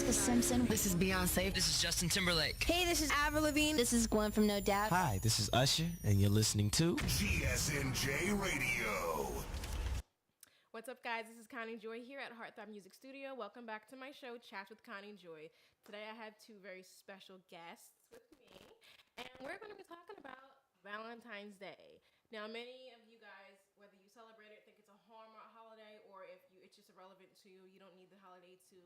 The Simpsons. This is Beyonce. This is Justin Timberlake. Hey, this is Avril Lavigne. This is Gwen from No Doubt. Hi, this is Usher, and you're listening to GSNJ Radio. What's up, guys? This is Connie Joi here at Heartthrob Music Studio. Welcome back to my show, Chats with Connie Joi. Today I have two very special guests with me, and we're going to be talking about Valentine's Day. Now, many of you guys, whether you celebrate it, think it's a Hallmark holiday, or if it's just irrelevant to you, you don't need the holiday to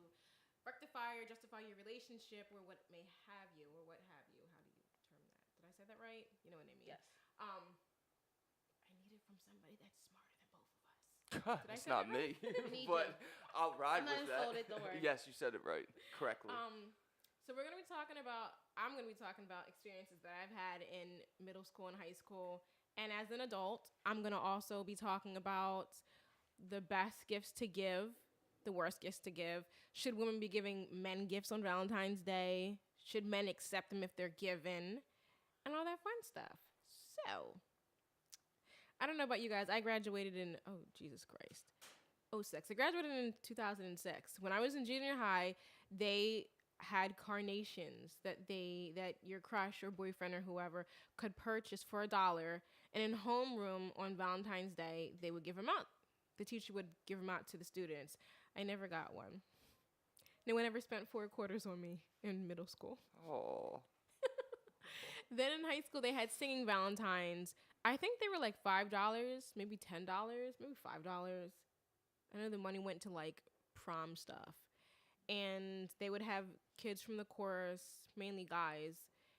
rectify or justify your relationship or what may have you or what have you. How do you term that? Did I say that right? You know what I mean? Yes. I need it from somebody that's smarter than both of us. It's not me, Me but too. I'll ride I'm not with that. insulted, don't worry. Yes, you said it right, correctly. So I'm going to be talking about experiences that I've had in middle school and high school. And as an adult, I'm going to also be talking about the best gifts to give, the worst gifts to give. Should women be giving men gifts on Valentine's Day? Should men accept them if they're given? And all that fun stuff. So, I don't know about you guys. I graduated in, oh, Jesus Christ, 06. I graduated in 2006. When I was in junior high, they had carnations that your crush or boyfriend or whoever could purchase for $1. And in homeroom on Valentine's Day, they would give them out. The teacher would give them out to the students. I never got one. No one ever spent 4 quarters on me in middle school. Oh. Then in high school, they had singing Valentines. I think they were like $5, maybe $10, maybe $5. I know the money went to like prom stuff. And they would have kids from the chorus, mainly guys,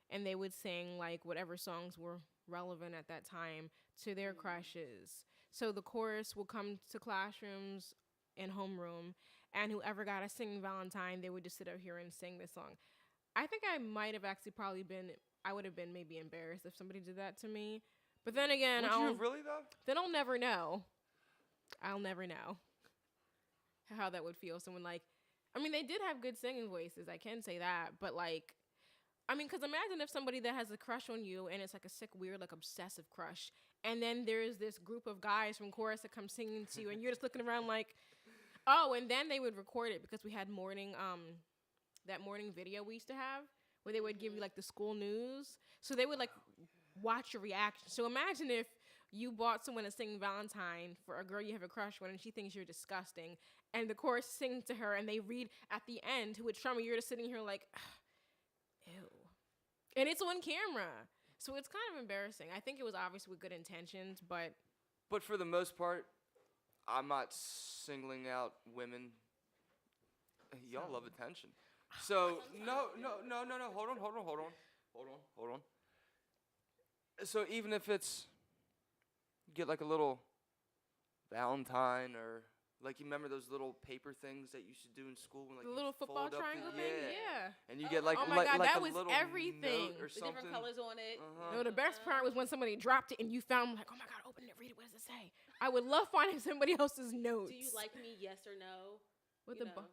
and they would sing like whatever songs were relevant at that time to their crushes. So the chorus would come to classrooms in homeroom, and whoever got a singing Valentine, they would just sit up here and sing this song. I think I might have actually I would have been maybe embarrassed if somebody did that to me. But then again, Would you have really though? Then I'll never know. I'll never know how that would feel. Someone like, I mean, they did have good singing voices. I can say that. But like, I mean, because imagine if somebody that has a crush on you and it's like a sick, weird, like obsessive crush. And then there's this group of guys from chorus that come singing to you and you're just looking around like, oh, and then they would record it because we had that morning video we used to have where they would give you like the school news. So they would like watch your reaction. So imagine if you bought someone a singing Valentine for a girl you have a crush on and she thinks you're disgusting. And the chorus sings to her and they read at the end who would trauma. You're just sitting here like, ew. And it's on camera. So it's kind of embarrassing. I think it was obviously with good intentions, but. But for the most part, I'm not singling out women. Y'all love attention. So, no. Hold on. So even if it's, you get like a little Valentine or, like you remember those little paper things that you used to do in school? When, like, the little football triangle thing? Yeah. And you get like, oh my God, like that a was little everything. note or The something. different colors on it. No, the best part was when somebody dropped it and you found like, oh my God, open it, read it. What does it say? I would love finding somebody else's notes. Do you like me? Yes or no? With You the know.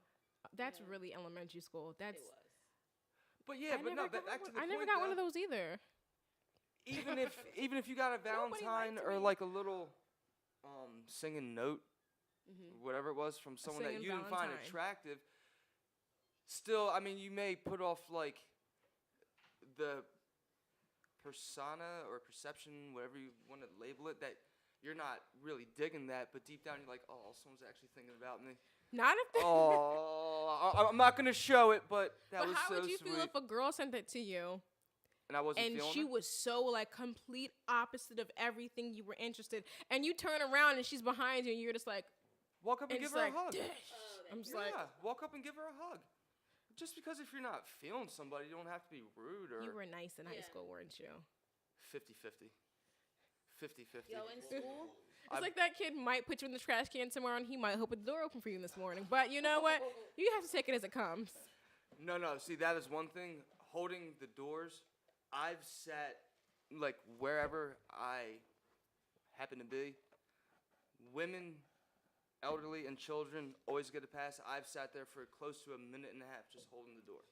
that's really elementary school. That's. It was. But yeah, but no, back to the point. I never got one of those either. Even if you got a Valentine liked or me. like a little singing note, whatever it was from someone that singing you didn't find Valentine. attractive, still, I mean, you may put off like the persona or perception, whatever you want to label it, that you're not really digging that, but deep down you're like, oh, someone's actually thinking about me. Not if they. Oh, I'm not gonna show it, but that But was how so would you sweet. feel if a girl sent it to you And I wasn't and feeling she it? was so like complete opposite of everything you were interested, and you turn around and she's behind you and you're just like, Walk up and and give it's her like, a hug. "Dish." I'm just like, Walk up and give her a hug. Just because if you're not feeling somebody, you don't have to be rude or you were nice in high Yeah. school, weren't you? 50-50. 50-50. Yo, in school? It's like that kid might put you in the trash can tomorrow and he might open the door open for you this morning. But you know what? You have to take it as it comes. No, see, that is one thing. Holding the doors, I've sat, like, wherever I happen to be. Women, elderly, and children always get a pass. I've sat there for close to a minute and a half just holding the door.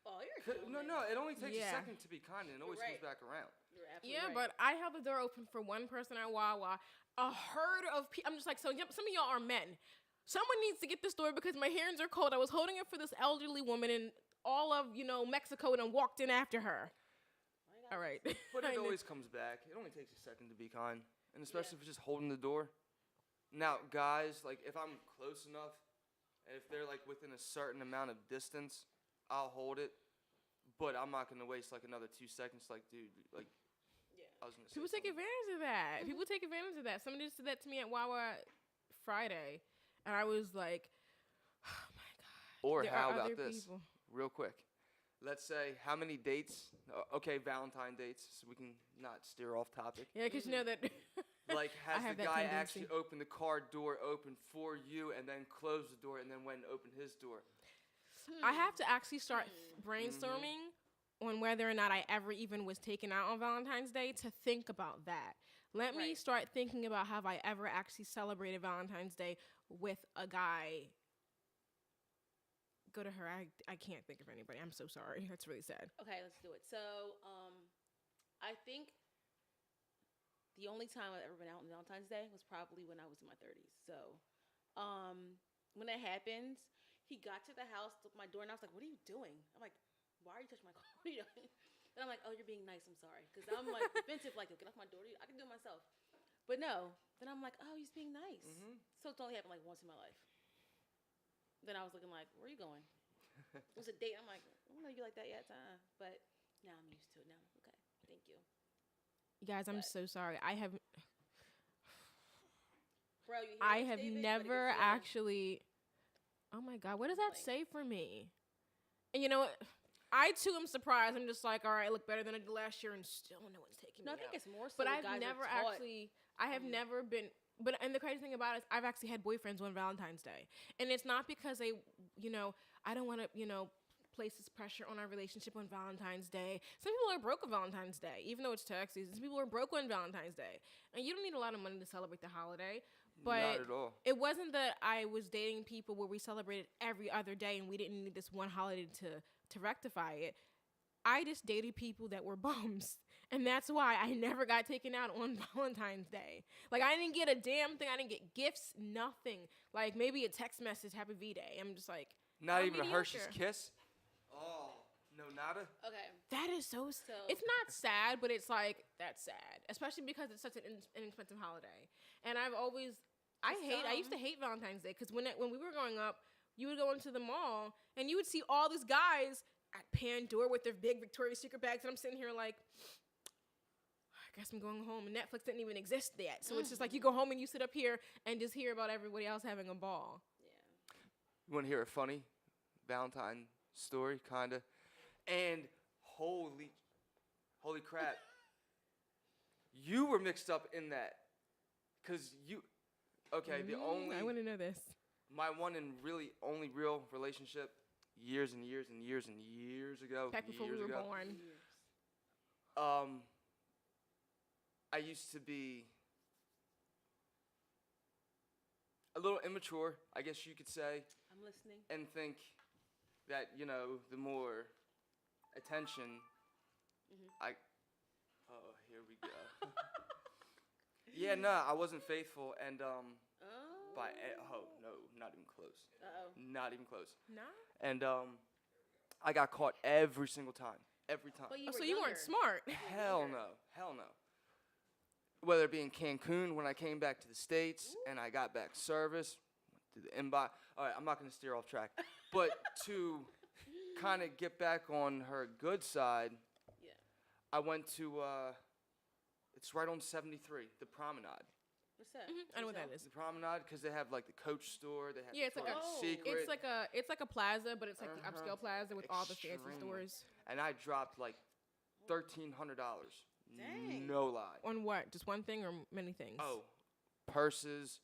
Oh, you're a No, it only takes Yeah. a second to be kind, and it always right. comes back around. You're absolutely Yeah, right. but I held the door open for one person at Wawa. A herd of people. I'm just like, so some of y'all are men. someone needs to get this door because my hands are cold. I was holding it for this elderly woman, and all of Mexico and walked in after her. All right. But it always comes back. It only takes a second to be kind, and especially if you're just holding the door. Now, guys, like if I'm close enough, and if they're like within a certain amount of distance, I'll hold it. But I'm not gonna waste like another 2 seconds. Like, dude, like, I was gonna say People take something. advantage of that. People take advantage of that. Somebody just did that to me at Wawa Friday, and I was like, oh my god. Or There how are about other this? people. Real quick. Let's say how many dates? Okay, Valentine dates, so we can not steer off topic. Yeah, because you know that. Like, I has have the that guy tendency. actually opened the car door open for you and then closed the door and then went and opened his door? I have to actually start brainstorming on whether or not I ever even was taken out on Valentine's Day to think about that. Let me Right. start thinking about have I ever actually celebrated Valentine's Day with a guy. Go to her. I can't think of anybody. I'm so sorry. That's really sad. Okay, let's do it. So, I think the only time I've ever been out on Valentine's Day was probably when I was in my 30s. So, when that happened, he got to the house, took my door, and I was like, "What are you doing?" I'm like, "Why are you touching my car? What are you doing?" And I'm like, "Oh, you're being nice. I'm sorry," because I'm like defensive, like, "Get off my door. I can do it myself." But no. Then I'm like, "Oh, he's being nice." So it's only happened like once in my life. Then I was looking like, "Where are you going?" It was a date. I'm like, "I don't know you like that yet, but now I'm used to it. Now, okay, thank you, You guys, I'm But- so sorry. I have bro." You hear I this, have David? You better never get feeling. actually. Oh my god, what does that say Complain. for me? And you know what? I too am surprised. I'm just like, all right, I look better than I did last year, and still no one's taking No, I me think out. it's more so. But the I've guys are never taught- actually. I have never been. But and the crazy thing about it is, I've actually had boyfriends on Valentine's Day, and it's not because they, I don't want to, place this pressure on our relationship on Valentine's Day. Some people are broke on Valentine's Day, even though it's tax season. Some people are broke on Valentine's Day, and you don't need a lot of money to celebrate the holiday. But Not at all. it wasn't that I was dating people where we celebrated every other day and we didn't need this one holiday to rectify it. I just dated people that were bums. And that's why I never got taken out on Valentine's Day. Like, I didn't get a damn thing. I didn't get gifts, nothing. Like, maybe a text message, Happy V-Day. I'm just like, Not I'm even a Hershey's mediocre. Kiss? Oh, no, nada? Okay. That is so. So- It's not sad, but it's like that's sad, especially because it's such an inexpensive holiday. And I've always, I used to hate Valentine's Day because when we were growing up, you would go into the mall and you would see all these guys at Pandora with their big Victoria's Secret bags, and I'm sitting here like, I guess I'm going home. And Netflix didn't even exist yet, so it's just like you go home and you sit up here and just hear about everybody else having a ball. Yeah. You want to hear a funny Valentine story, kind of? And holy crap. You were mixed up in that. Because okay, I want to know this. my one and really only real relationship years and years and years and years ago. Back before we years were ago, born. I used to be a little immature, I guess you could say, I'm listening. and think that, the more attention here we go. Yeah, I wasn't faithful, and Oh. no, not even close. Uh-oh. Not even close. Nah. And I got caught every single time. Every time. But Oh, so you weren't younger. smart. Hell no. Whether it be in Cancun when I came back to the States and I got back service, to the inbox. All right, I'm not going to steer off track. But to kind of get back on her good side, Yeah. I went to, it's right on 73, the Promenade. What's that? I know what that is. The Promenade, because they have like the Coach store, they have Yeah, it's like Victoria's a- Secret. It's like a plaza, but it's like the Uh-huh. upscale plaza with all the fancy Extremely. stores. And I dropped like $1,300. Dang. No lie. On what? Just one thing or many things? Oh, purses,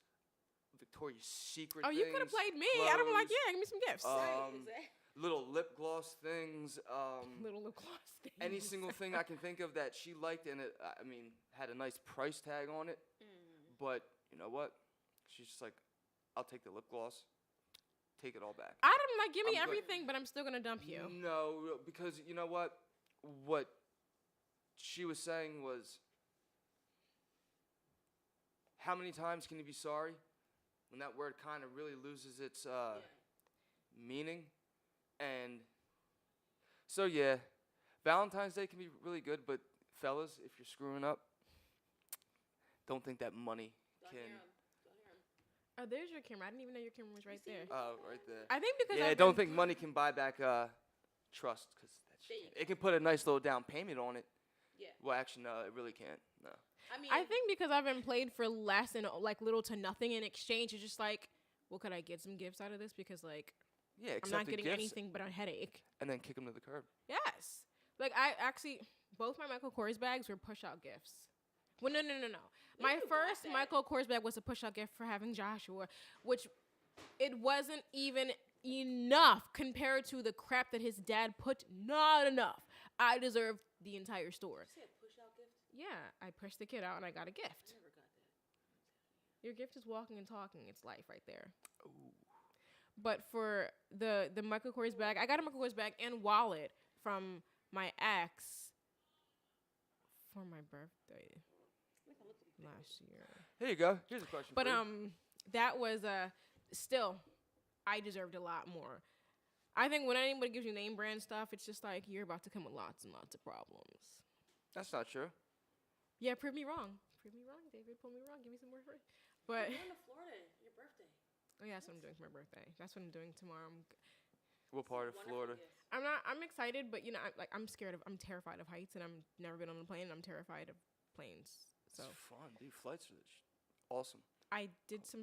Victoria's Secret. Oh, you could have things, played me. I'd have been like, clothes, yeah, give me some gifts. Right, exactly. little lip gloss things. Little lip gloss things. Any single thing I can think of that she liked, and it, I mean, had a nice price tag on it. But you know what? She's just like, I'll take the lip gloss. Take it all back. I'd have been like, give me I'm good. everything, but I'm still gonna dump you. No, because you know what? What she was saying was, how many times can you be sorry? when that word kind of really loses its meaning. And so, yeah, Valentine's Day can be really good, but fellas, if you're screwing up, don't think that money can. Oh, there's your camera. I didn't even know your camera was right there. Oh, right there. I think because Yeah, don't think money can buy back trust, because it can put a nice little down payment on it. Yeah. Well, actually, no, it really can't. No. I think because I've been played for less and like little to nothing in exchange, it's just like, well, could I get some gifts out of this? Because like, Yeah, I'm accept not the getting gifts anything but a headache. and then kick them to the curb. Yes. Like I actually, both my Michael Kors bags were push-out gifts. Well, no. My first Michael Kors bag was a push-out gift for having Joshua, which it wasn't even enough compared to the crap that his dad put. Not enough. I deserved the entire store. You said push-out gift? Yeah, I pushed the kid out and I got a gift. I never got that. Your gift is walking and talking. It's life right there. Ooh. But for the Michael Kors bag, I got a Michael Kors bag and wallet from my ex for my birthday last year. Here you go. Here's a question But for you. that was still, I deserved a lot more. I think when anybody gives you name brand stuff, it's just like you're about to come with lots and lots of problems. That's not true. Yeah, prove me wrong. Prove me wrong, David. Prove me wrong. Give me some more for it. But You're going to Florida. Your birthday. oh yeah, that's what I'm doing for my birthday. That's what I'm doing tomorrow. What part of Florida? I'm excited, but you know, I'm terrified of heights, and I've never been on a plane, and I'm terrified of planes. So It's fun, dude. Flights are awesome. I did some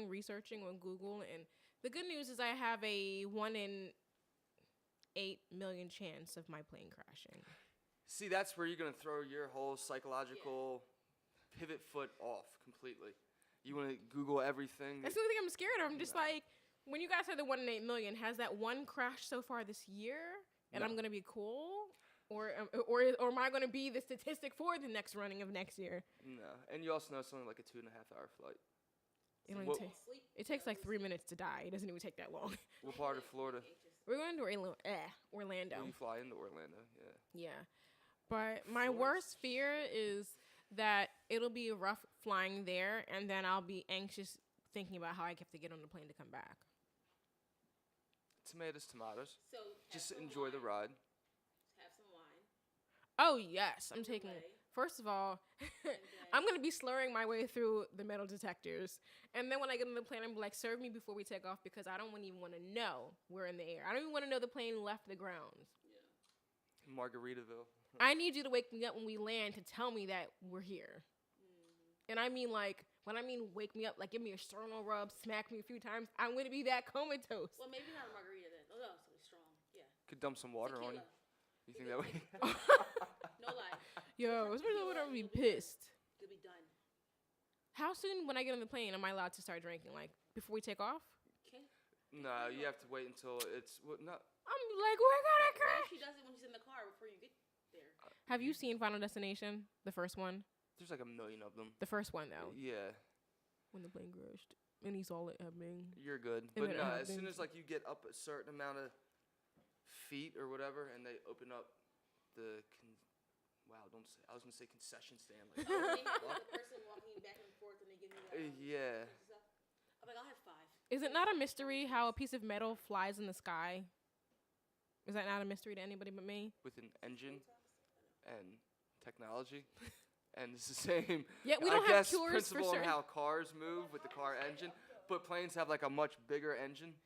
researching on Google, and the good news is I have a 1 in 8 million chance of my plane crashing. See, that's where you're going to throw your whole psychological pivot foot off completely. You want to Google everything. That's the only thing I'm scared of. I'm just like, when you guys said the 1 in 8 million, has that one crashed so far this year, and No. I'm going to be cool? Or am I going to be the statistic for the next running of next year? No. And you also know it's only like a 2.5-hour flight. It takes like 3 minutes to die. It doesn't even take that long. What part of Florida? We're going to Orlando. You fly into Orlando, yeah. Yeah. But my worst fear is that it'll be rough flying there, and then I'll be anxious thinking about how I have to get on the plane to come back. Tomatoes. So Just enjoy the ride. Have some wine. Oh, yes. I'm taking... First of all, I'm going to be slurring my way through the metal detectors. And then when I get on the plane, I'm like, serve me before we take off, because I don't even want to know we're in the air. I don't even want to know the plane left the ground. Yeah. Margaritaville. I need you to wake me up when we land to tell me that we're here. And I mean, like, when I mean wake me up, like, give me a sternal rub, smack me a few times, I'm going to be that comatose. Well, maybe not a margarita then. Oh, no, it's really strong. Yeah. Could dump some water on you. Tequila. You think that way? No lie. Yo, especially when I'm be pissed. You'll be done. How soon, when I get on the plane, am I allowed to start drinking? Like, before we take off? Okay. No, you have to wait until it's... no. I'm like, we're gonna What crash. if she does it when she's in the car before you get there? Have you seen Final Destination? The first one? There's like a million of them. The first one, though. Yeah. When the plane crashed. And he saw it happening. You're good. And But then no, it as soon happens. as like you get up a certain amount of feet or whatever, and they open up the... don't say... I was going to say concession stand. Like, Oh, when they have like, the person walking back and forth and they give you yeah. stuff. I'm like, I'll have 5. Is it not a mystery how a piece of metal flies in the sky? Is that not a mystery to anybody but me? With an engine and technology. And it's the same, Yeah, we I don't have guess, cures for principle on certain. how cars move with the car engine. But planes have like a much bigger engine.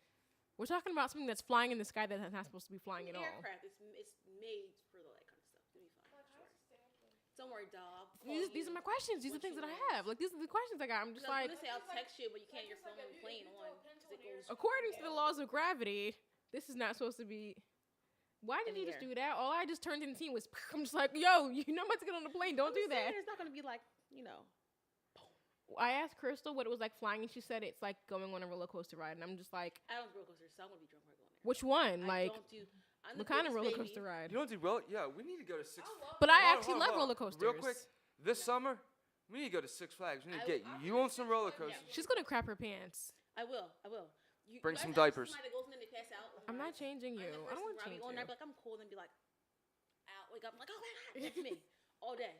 We're talking about something that's flying in the sky that's not supposed to be flying at all. Aircraft. It's made for that kind of stuff. It'll be fine. Don't worry, dog. These are my questions. These are things that I have. Like, these are the questions I got. I'm just I like, was gonna say I'll text you, but you can't. Your phone and plane on because it goes. according to the laws of gravity, this is not supposed to be. Why did In you the just air. do that? All I just turned in the scene was, I'm just like, yo, you know I'm about to get on the plane. Don't do that. It's not gonna be like I asked Crystal what it was like flying, and she said it's like going on a roller coaster ride. And I'm just like, I don't do roller coasters, so I'm gonna be drunk when I go on there. which one? I Like, don't do. I'm what the kind of biggest roller baby. coaster ride? You don't do well? Yeah, we need to go to Six But I Hold on, actually hold on, love hold on. roller coasters. Real quick, this summer, we need to go to Six Flags. We need to get you on some roller coasters. She's gonna crap her pants. I will. You Bring guys some ever see diapers. somebody that goes in there and they pass out? I'm not changing you. I don't want to change on you. there, be like, I'm cold, and be like, out, wake up, I'm like, oh my god, that's me, all day.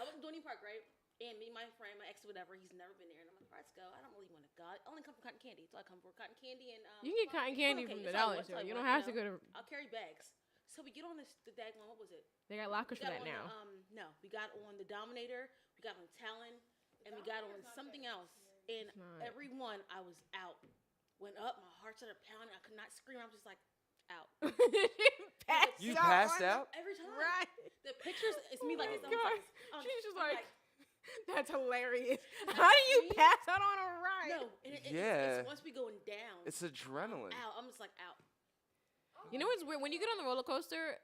I wasn't doing any park, right? And me, my friend, my ex, whatever, he's never been there, and I'm like, all right, let's go. I don't really want to go. I only only come from cotton candy. It's all I come for. Cotton candy and You can get cotton candy from the dollar store. You don't have to go to. I'll carry bags. So we get on the daggone, what was it? They got lockers We for got that now. No, we got on the Dominator, we got on Talon, and we got on something else. And every one, I was out. Went up, my heart started pounding. I could not scream. I was just like, out. You passed out? Every time. Right. The pictures, it's me like this. She's just like, that's hilarious. How do you pass out on a ride? No, and it's once we going down. It's adrenaline. Out. I'm just like, out. You know what's weird? When you get on the roller coaster,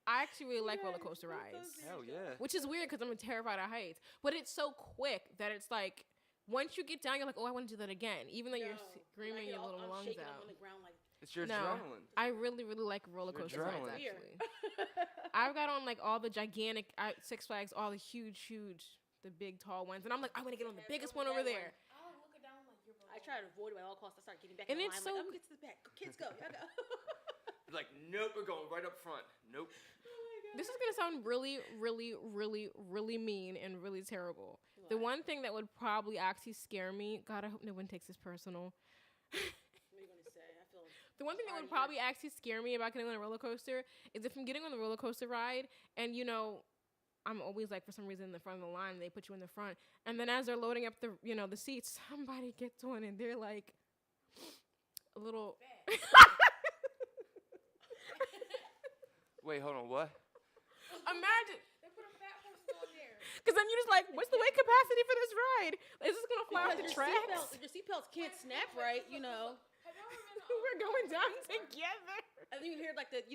I actually really like roller coaster rides. Hell yeah. Which is weird because I'm terrified of heights. But it's so quick that it's like, once you get down, you're like, oh, I want to do that again. Even though you're screaming your little lungs shaking, out. I'm on the ground like, it's your adrenaline. I really, really like roller coaster rides, adrenaline. actually. I've got on like all the gigantic Six Flags, all the huge, the big, tall ones. And I'm like, I want to get on the biggest one over there. I try to avoid it at all costs. I start getting back And in it's line. so like, I'm going to get to the back. Kids, go. Y'all go. Like, nope, we're going right up front. Nope. This is going to sound really, really, really, really mean and really terrible. What? The one thing that would probably actually scare me, God, I hope no one takes this personal. What are you going to say? I feel the one thing that would probably actually scare me about getting on a roller coaster is if I'm getting on the roller coaster ride and, you know, I'm always like, for some reason, in the front of the line, they put you in the front. And then as they're loading up the, you know, the seats, somebody gets on and they're like a little... Wait, hold on, what? Imagine. They put a fat person on there. Because then you're just like, what's the weight capacity for this ride? Is this going to fly off the tracks? Your seatbelts can't snap right, you know. We're going down together. And you hear like the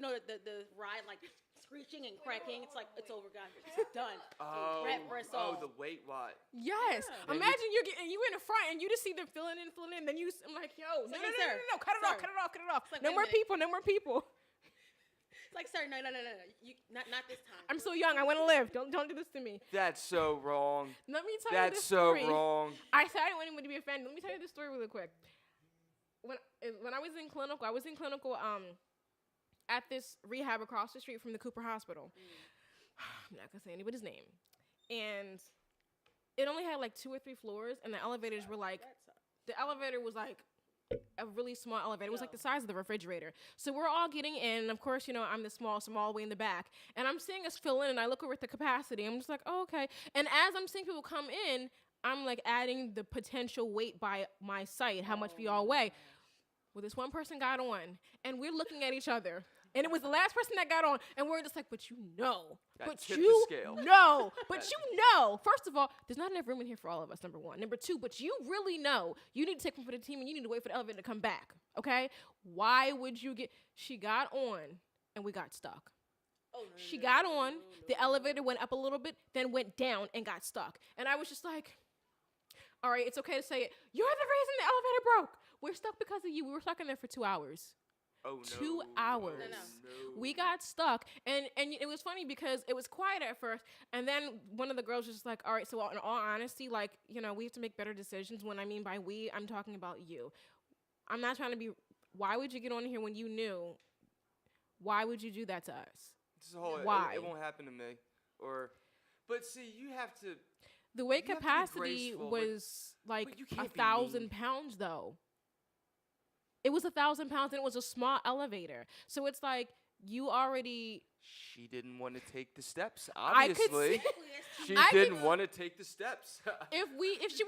ride like screeching and cracking. It's like, it's over, guys. It's done. The weight what? Yes. Yeah. Imagine you in the front and you just see them filling in. Then I'm like, yo, no, cut it off. Like, no more people. It's like, sir, no. You not this time. I'm so young. I want to live. Don't do this to me. That's so wrong. Let me tell you this story. That's so wrong. I said I didn't want anyone to be offended. Let me tell you this story really quick. When I was in clinical, at this rehab across the street from the Cooper Hospital. I'm not gonna say anybody's name. And it only had like 2 or 3 floors, and the elevators were like, the elevator was like a really small elevator. It was like the size of the refrigerator. So we're all getting in, and of course, you know, I'm the small, so I'm all the way in the back. And I'm seeing us fill in, and I look over at the capacity. I'm just like, oh, okay. And as I'm seeing people come in, I'm like adding the potential weight by my sight, how much we all weigh. Well, this one person got on, and we're looking at each other. And it was the last person that got on, and we're just like, but you know. First of all, there's not enough room in here for all of us, number one. Number two, but you really know you need to take one for the team, and you need to wait for the elevator to come back, okay? Why would you she got on, and we got stuck. She got on, the elevator went up a little bit, then went down and got stuck. And I was just like, all right, it's okay to say it. You're the reason the elevator broke. We're stuck because of you. We were stuck in there for 2 hours. Oh, no. 2 hours. No. We got stuck. And it was funny because it was quiet at first. And then one of the girls was just like, all right, so in all honesty, like, you know, we have to make better decisions. When I mean by we, I'm talking about you. I'm not trying to be, why would you get on here when you knew? Why would you do that to us? Why? It won't happen to me. But see, you have to. The weight capacity was like 1,000 pounds, though. It was 1,000 pounds, and it was a small elevator. So it's like you already. She didn't want to take the steps. Obviously, she didn't want to take the steps. If she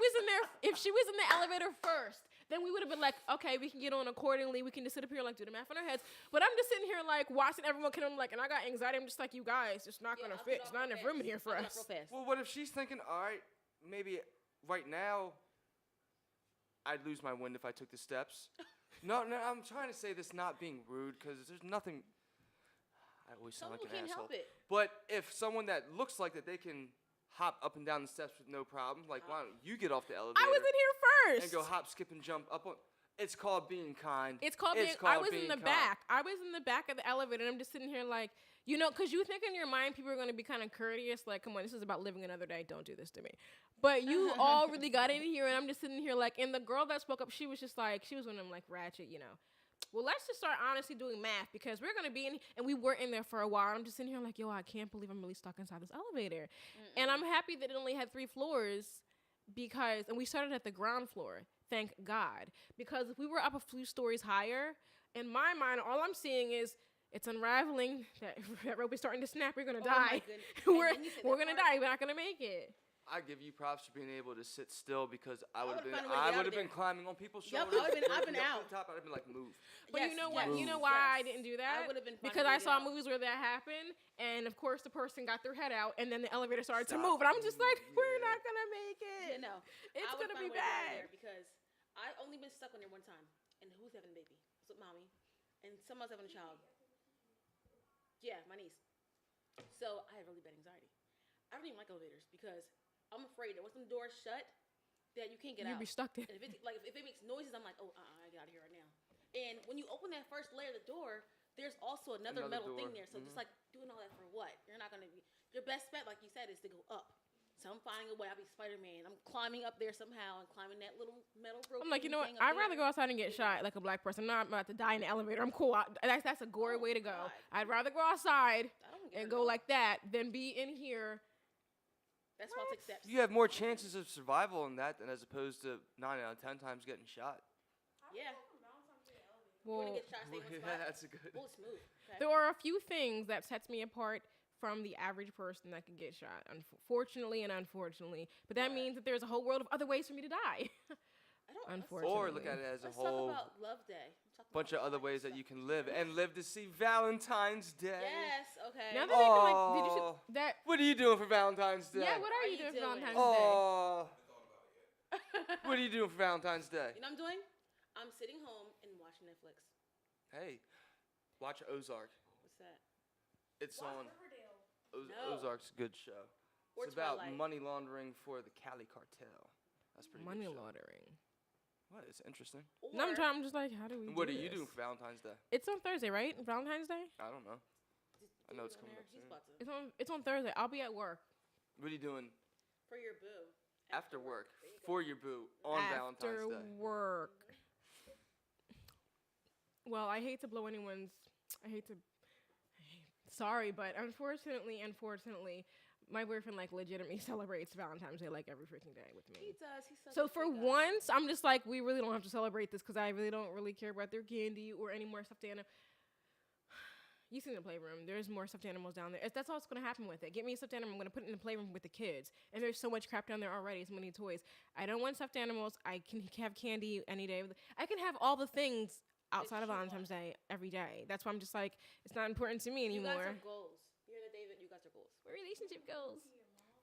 was in the elevator first, then we would have been like, okay, we can get on accordingly. We can just sit up here and like do the math in our heads. But I'm just sitting here like watching everyone come like, and I got anxiety. I'm just like, you guys, it's not gonna fit. It's not enough room in here for us. Well, what if she's thinking, all right, maybe right now I'd lose my wind if I took the steps. No, I'm trying to say this not being rude because there's nothing. I always sound like an asshole. Help it. But if someone that looks like that they can hop up and down the steps with no problem, like why don't you get off the elevator? I was in here first. And go hop, skip, and jump up on. It's called being kind. It's called being. I was in the back. I was in the back of the elevator, and I'm just sitting here like, you know, because you think in your mind people are going to be kind of courteous, like, come on, this is about living another day. Don't do this to me. But you all really got in here, and I'm just sitting here like, and the girl that spoke up, she was just like, she was one of them like ratchet, you know. Well, let's just start honestly doing math because we're going to be in, and we were in there for a while. I'm just sitting here like, yo, I can't believe I'm really stuck inside this elevator. And I'm happy that it only had 3 floors and we started at the ground floor, thank God. Because if we were up a few stories higher, in my mind, all I'm seeing is it's unraveling. That rope is starting to snap. We're gonna die. We're gonna die. We're not gonna make it. I give you props for being able to sit still because I would have would've been. found a way to I get would out have of been climbing on people's Yep, shoulders. I've been up out. to the top. I'd have been like, move. But Yes, you know what? yes. You know why I Yes. didn't do that? I would've been because finding I a way saw out. movies where that happened, and of course the person got their head out, and then the elevator started to Stop. move, and I'm just like, we're Yeah. not gonna make it. You know, It's I would've gonna be found a way to get out of bad. there because I only been stuck on there one time, and who's having a baby? It's with mommy, and someone's having a child. Yeah, my niece. So I have really bad anxiety. I don't even like elevators because I'm afraid that once the doors shut, that you can't get You'd out. be stuck there. And if it makes noises, I'm like, oh, I get out of here right now. And when you open that first layer of the door, there's also another metal thing door. there. So just like doing all that for what? You're not gonna be. Your best bet, like you said, is to go up. So I'm finding a way. I'll be Spider-Man. I'm climbing up there somehow and climbing that little metal rope. I'm like, you know what? thing up I'd there. rather go outside and get shot like a black person. I'm not about to die in the elevator. I'm cool. That's a gory way to go. God. I'd rather go outside I don't get and it go all. like that than be in here. That's why I'll take steps. You have more chances of survival in that than as opposed to 9 out of 10 times getting shot. Yeah. You Well, want to get shot, stay in one Yeah, spot. that's a good. Bullet smooth. Okay. there are a few things that sets me apart from the average person that can get shot, fortunately and unfortunately. But that means that there's a whole world of other ways for me to die. I don't. Unfortunately. Or look at it as a Let's talk whole about Love Day. Let's talk bunch about of other life ways that stuff. you can live and live to see Valentine's Day. Yes. Okay. Now that they can, like, did you Oh. see that? What are you doing for Valentine's Day? Yeah, what are you you doing for doing? Valentine's Day? Oh. What are you doing for Valentine's Day? You know what I'm doing? I'm sitting home and watching Netflix. Hey, watch Ozark. What's that? It's on. No. Ozark's a good show. Or It's about Twilight. money laundering for the Cali cartel. That's pretty Money good show. laundering. What? It's interesting. No, Or I'm just like, how do we? And what do are you this? doing for Valentine's Day? It's on Thursday, right? Valentine's Day. I don't know. I know it's on coming there. up He's soon. about to. It's on Thursday. I'll be at work What are you doing For your boo. after work for your boo on after Valentine's Day? work. Well, I hate to blow anyone's. Sorry, but unfortunately, my boyfriend like legitimately celebrates Valentine's Day like every freaking day with He me. does. He's such So a for sweet guy. once, I'm just like, we really don't have to celebrate this because I really don't really care about their candy or any more stuffed animal. You see in the playroom, there's more stuffed animals down there. That's all that's gonna happen with it. Get me a stuffed animal. I'm gonna put it in the playroom with the kids. And there's so much crap down there already. So many toys. I don't want stuffed animals. I can have candy any day. I can have all the things outside of you Valentine's Day every day. That's why I'm just like, it's not important to me You guys anymore. have goals. You're the David. You guys are goals. What relationship goals?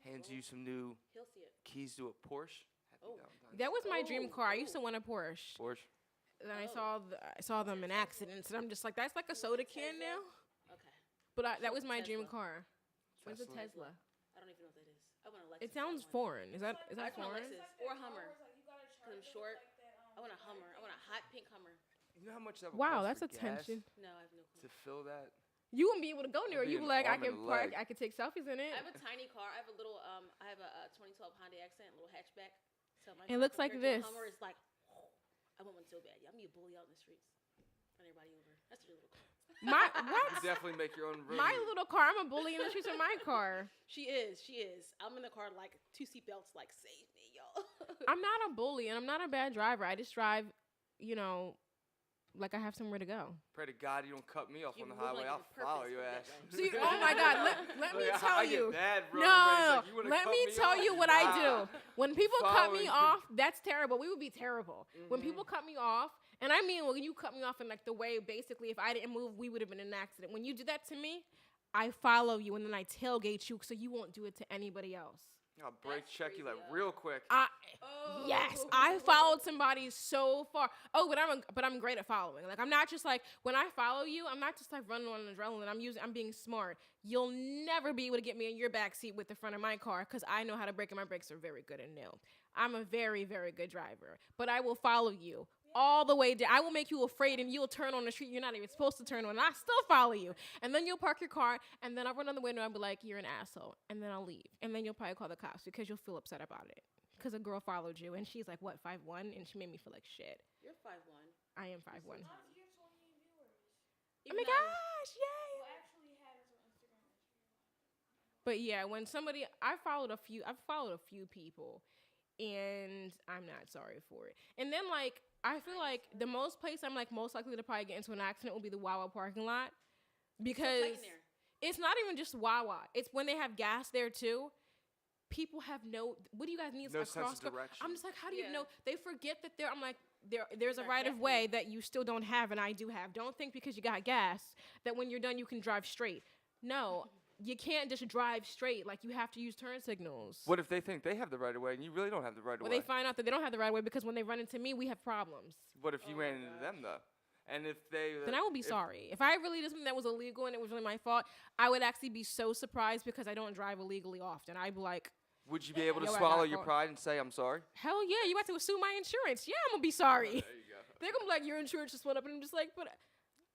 Hands you some new He'll see it. keys to a Porsche. Happy Oh. Valentine's That was my dream Oh, car. I used to oh. want a Porsche. Porsche. Then I saw them in accidents, and I'm just like, that's like a soda can now. Okay. But that was my dream Tesla. car. What's a Tesla. Tesla? I don't even know what that is. I want a Lexus. It sounds I want- foreign. Is that I just want a foreign? Lexus or a Hummer. Cause I'm short. I want a Hummer. I want a hot pink Hummer. You know how much that would Wow, cost that's for gas attention. No, I have no clue. to fill that? You wouldn't be able to go near it. I'd be You be an like, I arm can and a park. leg. I could take selfies in it. I have a tiny car. I have a little I have a 2012 Honda Accent, little hatchback. So my It car looks like compared to a this. Hummer is like, I want one so bad. Yeah, I'm gonna be a bully out in the streets. Run everybody over. That's your little car. My You what? definitely make your own room. My little car. I'm a bully in the streets with my car. She is. She is. I'm in the car like 2 seatbelts. Like save me, y'all. I'm not a bully, and I'm not a bad driver. I just drive, like I have somewhere to go. Pray to God you don't cut me off You on the move like highway. with I'll a follow purpose your with ass. that, See, oh my God, let me Like, tell I you. get mad, bro. No, Like, you wanna let cut me tell off? you what I Nah. do. When people cut me Following. off, that's terrible. We would be terrible. When Mm-hmm. people cut me off, and I mean when you cut me off in like the way, basically, if I didn't move, we would have been in an accident. When you do that to me, I follow you and then I tailgate you so you won't do it to anybody else. I'll break That's check you like crazy, real quick. Yes, I followed somebody so far. Oh, but I'm great at following. Like I'm not just like when I follow you, I'm not just like running on adrenaline. I'm being smart. You'll never be able to get me in your backseat with the front of my car because I know how to brake and my brakes are very good and new. I'm a very, very good driver, but I will follow you all the way down. I will make you afraid and you'll turn on the street you're not even supposed to turn on. And I still follow you. And then you'll park your car and then I'll run on the window and I'll be like, you're an asshole. And then I'll leave. And then you'll probably call the cops because you'll feel upset about it. Because a girl followed you and she's like, what, 5'1"? And she made me feel like shit. You're 5'1". I am 5'1". Oh Even my though- gosh, yay! But yeah, when somebody I've followed a few people, and I'm not sorry for it. And then like I feel like the most place I'm like most likely to probably get into an accident will be the Wawa parking lot, because it's not even just Wawa. It's when they have gas there too. People have what do you guys need? No a sense cross of direction. I'm just like, how do you know? They forget that I'm like, there's a right of way that you still don't have and I do have. Don't think because you got gas that when you're done you can drive straight. No, you can't just drive straight. Like, you have to use turn signals. What if they think they have the right of way and you really don't have the right of way? Well, they find out that they don't have the right of way because when they run into me, we have problems. What if you ran into them though? And if they Then I will be sorry. If I really did something that was illegal and it was really my fault, I would actually be so surprised because I don't drive illegally often. I'd be like, would you be able to Yo, I swallow got your caught. pride and say I'm sorry? hell yeah, you have to assume my insurance. Yeah, I'm gonna be sorry. There you go. They're gonna be like, your insurance just went up, and I'm just like, but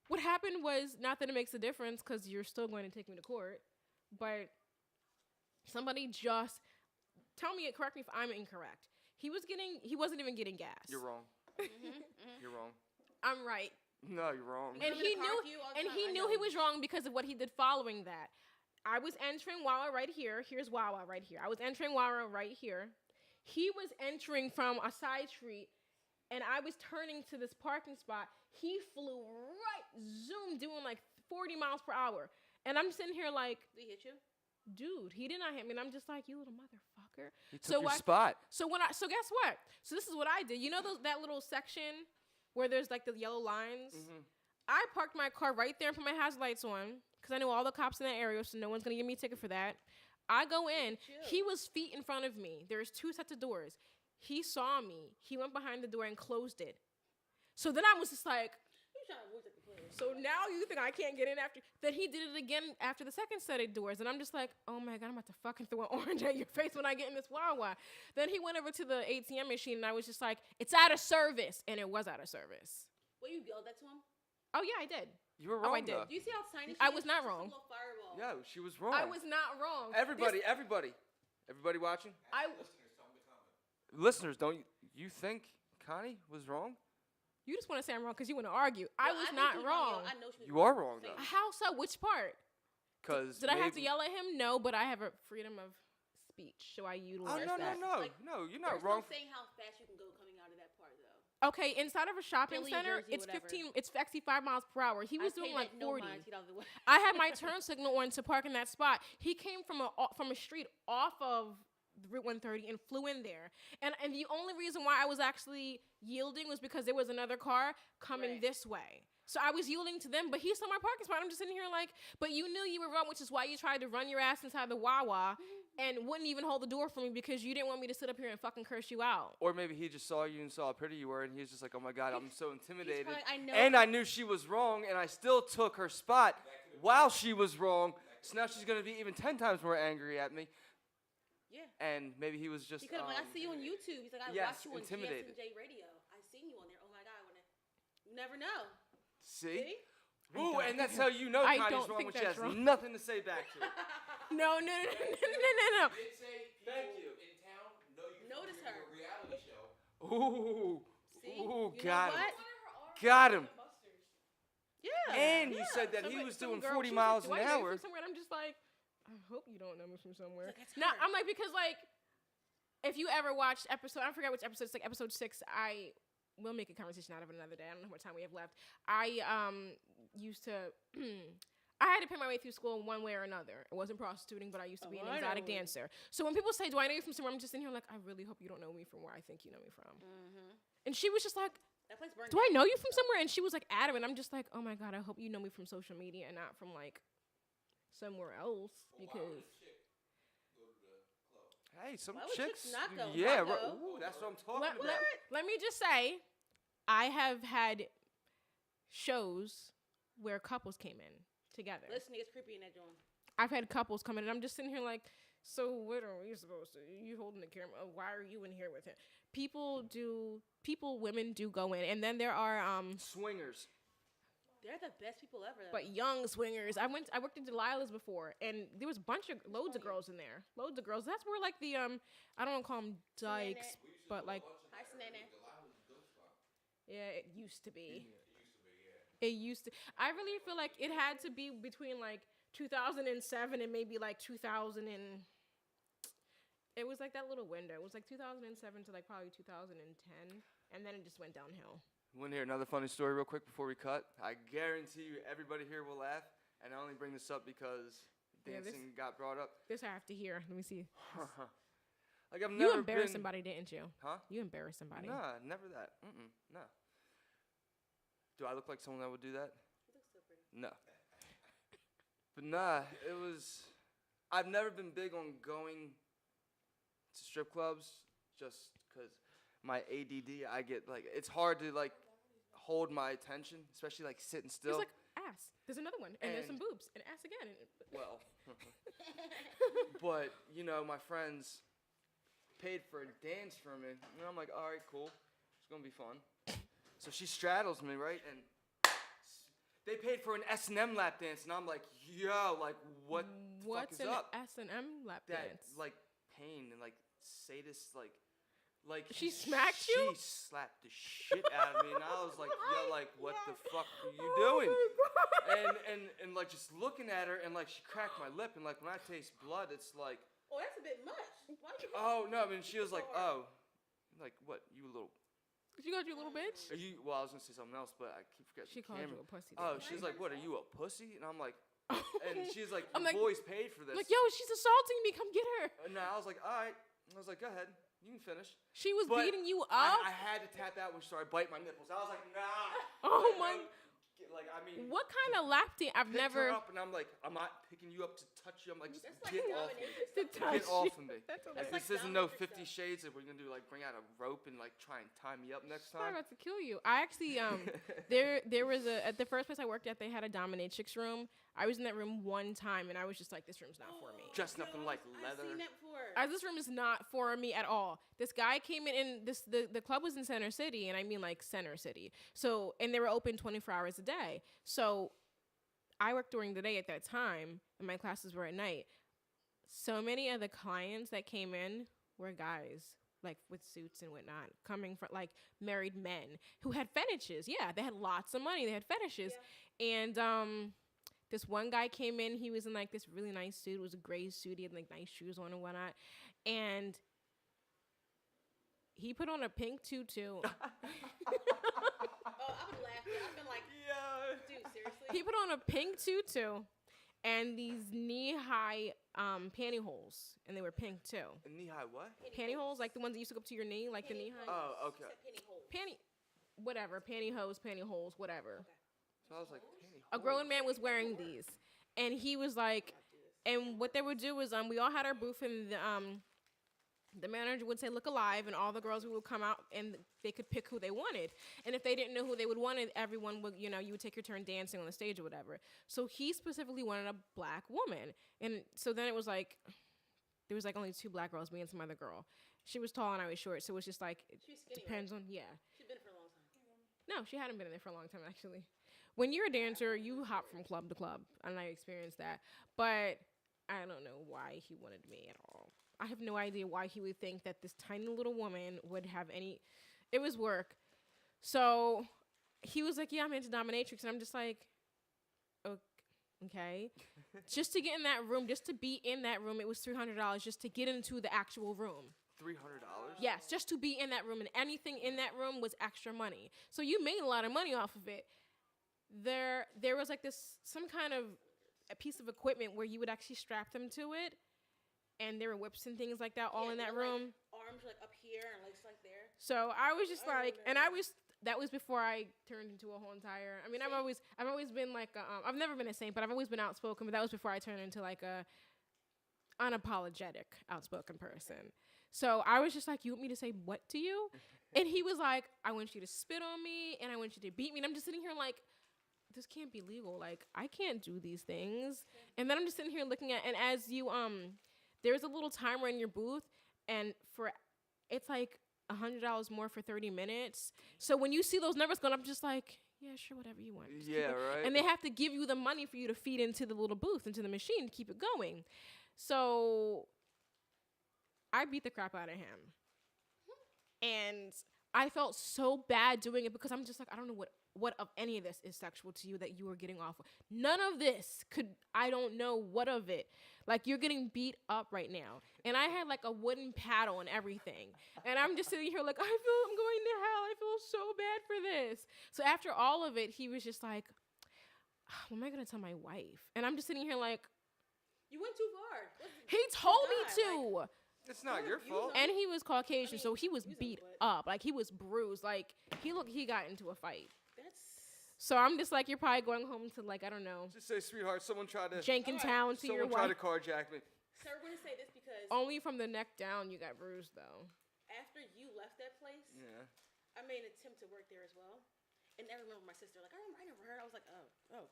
what happened was, not that it makes a difference because you're still going to take me to court, but somebody just tell me, correct me if I'm incorrect. He wasn't even getting gas. You're wrong. You're wrong. I'm right. No, you're wrong. And he knew he was wrong because of what he did following that. I was entering Wawa right here. Here's Wawa right here. I was entering Wawa right here. He was entering from a side street, and I was turning to this parking spot. He flew doing like 40 miles per hour. And I'm sitting here like, Did he hit you? dude, he did not hit me. And I'm just like, you little motherfucker. He took your spot. So guess what? So this is what I did. You know that little section where there's like the yellow lines? Mm-hmm. I parked my car right there and put my hazard lights on because I knew all the cops in that area, so no one's going to give me a ticket for that. I go in. He was feet in front of me. There's 2 sets of doors. He saw me. He went behind the door and closed it. So then I was just like, so now you think I can't get in after? Then he did it again after the second set of doors. And I'm just like, oh my God, I'm about to fucking throw an orange at your face when I get in this Wawa. Then he went over to the ATM machine and I was just like, it's out of service. And it was out of service. Well, you yelled that to him? Oh yeah, I did. You were wrong. I did. Though. Do you see how tiny she I is? was not She's wrong. a little fireball. Yeah, she was wrong. I was not wrong. Everybody watching? Listeners, don't you think Connie was wrong? You just want to say I'm wrong because you want to argue. No, I was not wrong. I know she was You are wrong though. How so? Which part? Because Did I have to yell at him? No, but I have a freedom of speech, so I utilize Oh no that. no! You're not There's wrong. no saying how fast you can go coming out of that part though. Okay, inside of a shopping Philly, center, Jersey, it's whatever. 15. It's actually 5 miles per hour. He was doing like 40. I I had my turn signal on to park in that spot. He came from a street off of Route 130 and flew in there. And the only reason why I was actually yielding was because there was another car coming this way. So I was yielding to them, but he saw my parking spot. I'm just sitting here like, but you knew you were wrong, which is why you tried to run your ass inside the Wawa and wouldn't even hold the door for me because you didn't want me to sit up here and fucking curse you out. Or maybe he just saw you and saw how pretty you were, and he was just like, "Oh my God, I'm so intimidated." probably- I know. And I knew she was wrong, and I still took her spot while she was wrong. So now she's gonna be even 10 times more angry at me. Yeah. And maybe he was just. Because when I see you on YouTube, he's like, I yes, watched you on intimidated. GSNJ radio. I seen you on there. Oh my God, you never know. See? Ooh, and that's how you know I Connie's don't wrong think when she that's has wrong. nothing to say back to it. No. Thank you. Notice her. Ooh. See? Ooh, You know got him. what? Got him. Yeah. And you said that he was doing 40 miles an hour. Somewhere, and I'm just like, I hope you don't know me from somewhere. Like, it's No, her. I'm like, because like, if you ever watched episode, I forget which episode, it's like episode 6. We'll make a conversation out of it another day. I don't know what time we have left. I used to, I had to pay my way through school one way or another. It wasn't prostituting, but I used to be an exotic dancer. So when people say, do I know you from somewhere? I'm just in here like, I really hope you don't know me from where I think you know me from. And she was just like, That place burned do I know you from somewhere? And she was like adamant. I'm just like, oh my God, I hope you know me from social media and not from like somewhere else because. Hey, some Why would chicks. chicks not go? Yeah, Why go? ooh, that's what I'm talking about. Let me just say, I have had shows where couples came in together. Listen, it's creepy in that joint. I've had couples come in, and I'm just sitting here like, so what are we supposed to? You holding the camera? Oh, why are you in here with him? Women do go in, and then there are Swingers. They're the best people ever. Though. but young swingers. I worked in Delilah's before, and there was loads of girls in there. Loads of girls. That's where like the I don't want to call them dykes, but like Hi, Sanana. yeah, it used to be. It used to. I really feel like it had to be between like 2007 and maybe like 2000 and It was like that little window. It was like 2007 to like probably 2010, and then it just went downhill. Want to hear another funny story real quick before we cut? I guarantee you everybody here will laugh, and I only bring this up because dancing got brought up. This I have to hear. Let me see. Like I've You never embarrassed been... somebody, didn't you? Huh? You embarrassed somebody. Nah, never that. No. Do I look like someone that would do that? You look so pretty. No. But nah, it was... I've never been big on going to strip clubs just because my ADD, I get like... It's hard to like hold my attention, especially like sitting still. There's like ass. There's another one. And there's some boobs. And ass again. Well, but, you know, my friends paid for a dance for me. And I'm like, all right, cool. It's going to be fun. So she straddles me, right? And they paid for an S&M lap dance. And I'm like, yo, like, what the fuck is up? What's an S&M lap That, dance? like, pain and, like, sadist, like She smacked you? She slapped the shit out of me. And I was like, yo, like, what the fuck are you doing? And like, just looking at her, and, like, she cracked my lip. And, like, when I taste blood, it's like... Oh, that's a bit much. Why you Oh, no, I mean, she was like, oh. Like, what, you little... She called you a little bitch? Are you... Well, I was going to say something else, but I keep forgetting She the called camera. you a pussy. Oh, didn't she's like, what, are you a pussy? And I'm like... And she's like, I'm your like- boys paid for this. Like, yo, she's assaulting me. Come get her. And I was like, all right. I was like, go ahead. You can finish. She was But beating you up? I had to tap out when she started biting my nipples. I was like, nah. Oh, Like, my... Like, I mean... What kind of lap dance? I've picked never... her up, and I'm like, I'm not picking you up to touch you. I'm like, just That's like get off me. dominatrix To stuff. touch Get off you. of me. That's Like, hilarious. this isn't no dominatrix 50 stuff. Shades that we're going to do, like, bring out a rope and, like, try and tie me up next I'm time. about to kill you. I actually there was at the first place I worked at, they had a dominatrix room. I was in that room one time and I was just like, this room's not for me. Dressing up in, like, leather. I've seen that before. This room is not for me at all. This guy came in and the club was in Center City, and I mean like Center City. So, and they were open 24 hours a day. So I worked during the day at that time and my classes were at night. So many of the clients that came in were guys, like with suits and whatnot, coming from like married men who had fetishes. Yeah, they had lots of money. They had fetishes. Yeah. And this one guy came in. He was in like this really nice suit. It was a gray suit. He had like nice shoes on and whatnot. And he put on a pink tutu. Oh, I would laugh. I've been like, Yeah. dude, seriously? He put on a pink tutu and these knee-high pantyhose, and they were pink too. Knee-high what? Pantyhose, like the ones that used to go up to your knee, like the knee-high. Oh, okay. Pantyhose, whatever. So I was like, A grown man was wearing these, and he was like, and what they would do is, we all had our booth, and the manager would say, "Look alive," and all the girls would come out, and they could pick who they wanted. And if they didn't know who they would want, everyone would, you would take your turn dancing on the stage or whatever. So he specifically wanted a black woman, and so then it was like, there was like only 2 black girls, me and some other girl. She was tall and I was short, so it was just like, She's skinny, depends on, yeah. She's been for a long time. No, she hadn't been in there for a long time, actually. When you're a dancer, you hop from club to club, and I experienced that. But I don't know why he wanted me at all. I have no idea why he would think that this tiny little woman would have any... It was work. So he was like, yeah, I'm into dominatrix. And I'm just like, okay. Just to get in that room, just to be in that room, it was $300 just to get into the actual room. $300? Yes, just to be in that room, and anything in that room was extra money. So you made a lot of money off of it. There was like some kind of a piece of equipment where you would actually strap them to it, and there were whips and things like that all in that room. Like, arms like up here and legs like there. So I was just like, and that was before I turned into a whole entire. I mean, I've always been like, I've never been a saint, but I've always been outspoken. But that was before I turned into like a unapologetic outspoken person. So I was just like, you want me to say what to you? And he was like, I want you to spit on me, and I want you to beat me. And I'm just sitting here like, this can't be legal. Like, I can't do these things. And then I'm just sitting here looking at, and as you, there's a little timer in your booth, and it's like $100 more for 30 minutes. So when you see those numbers going, I'm just like, yeah, sure, whatever you want. Just Yeah, right. And they have to give you the money for you to feed into the little booth, into the machine to keep it going. So I beat the crap out of him. And I felt so bad doing it because I'm just like, I don't know what of any of this is sexual to you that you are getting off of. None of this I don't know what of it. Like, you're getting beat up right now. And I had like a wooden paddle and everything. And I'm just sitting here like, I feel I'm going to hell. I feel so bad for this. So after all of it, he was just like, what am I going to tell my wife? And I'm just sitting here like, You went too far. he told me to. It's not your fault. And he was Caucasian, so he was use him, beat but- up. Like, he was bruised. Like, he got into a fight. That's So I'm just like, you're probably going home to, like, I don't know, Just say, sweetheart, someone tried to Jenkintown to your someone tried to wife. carjack me. so we're gonna say this because Only from the neck down you got bruised, though. after you left that place, Yeah. I made an attempt to work there as well. And I remember my sister, like, I never heard. I was like, okay.